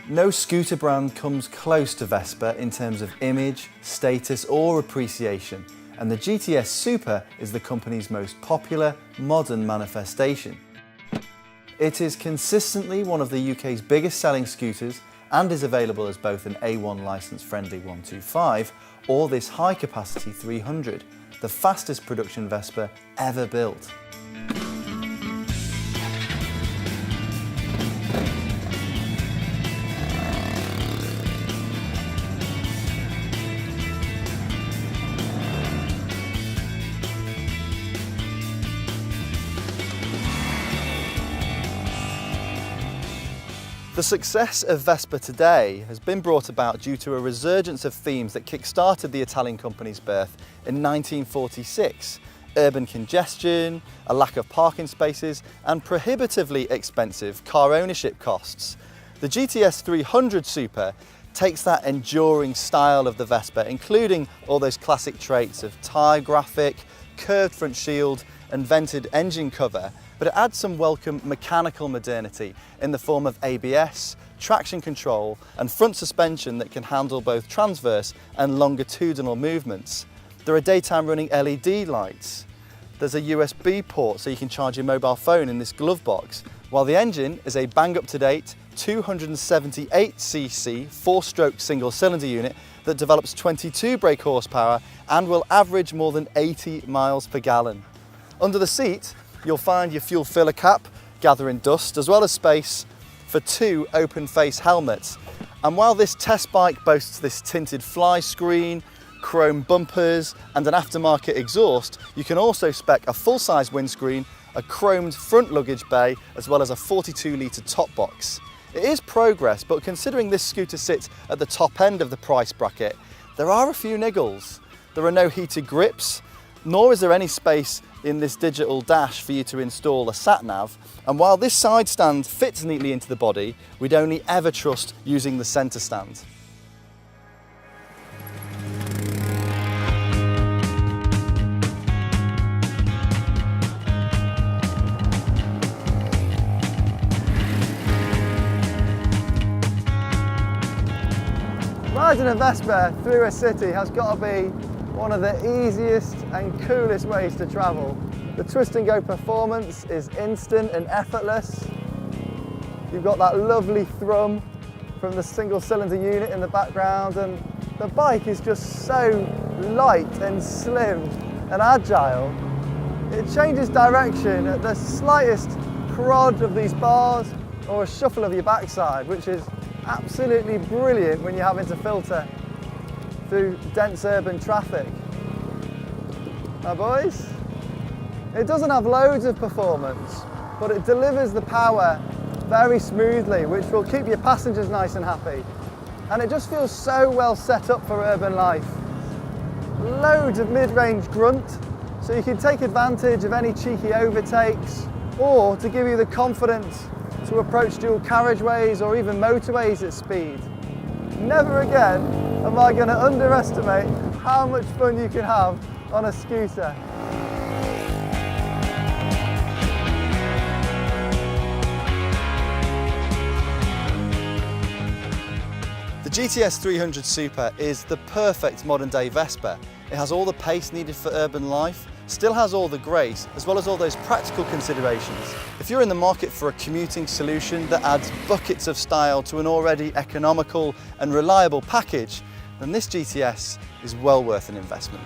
No scooter brand comes close to Vespa in terms of image, status or appreciation, and the GTS Super is the company's most popular modern manifestation. It is consistently one of the UK's biggest selling scooters and is available as both an A1 licence-friendly 125 or this high-capacity 300, the fastest production Vespa ever built. The success of Vespa today has been brought about due to a resurgence of themes that kick-started the Italian company's birth in 1946. Urban congestion, a lack of parking spaces, and prohibitively expensive car ownership costs. The GTS 300 Super takes that enduring style of the Vespa, including all those classic traits of tyre graphic, curved front shield, and vented engine cover, but it adds some welcome mechanical modernity in the form of ABS, traction control and front suspension that can handle both transverse and longitudinal movements. There are daytime running LED lights. There's a USB port so you can charge your mobile phone in this glove box, while the engine is a bang up to date 278cc 4-stroke single cylinder unit that develops 22 brake horsepower and will average more than 80 miles per gallon. Under the seat, you'll find your fuel filler cap gathering dust, as well as space for 2 open face helmets. And while this test bike boasts this tinted fly screen, chrome bumpers and an aftermarket exhaust, you can also spec a full-size windscreen, a chromed front luggage bay, as well as a 42-litre top box. It is progress, but considering this scooter sits at the top end of the price bracket, there are a few niggles. There are no heated grips, nor is there any space in this digital dash for you to install a sat-nav, and while this side stand fits neatly into the body, we'd only ever trust using the centre stand. Riding a Vespa through a city has got to be one of the easiest and coolest ways to travel. The twist and go performance is instant and effortless. You've got that lovely thrum from the single cylinder unit in the background, and the bike is just so light and slim and agile. It changes direction at the slightest prod of these bars or a shuffle of your backside, which is absolutely brilliant when you're having to filter through dense urban traffic. Now boys, it doesn't have loads of performance, but it delivers the power very smoothly, which will keep your passengers nice and happy. And it just feels so well set up for urban life. Loads of mid-range grunt, so you can take advantage of any cheeky overtakes, or to give you the confidence to approach dual carriageways or even motorways at speed. Never again am I going to underestimate how much fun you can have on a scooter. The GTS 300 Super is the perfect modern day Vespa. It has all the pace needed for urban life, still has all the grace, as well as all those practical considerations. If you're in the market for a commuting solution that adds buckets of style to an already economical and reliable package, then this GTS is well worth an investment.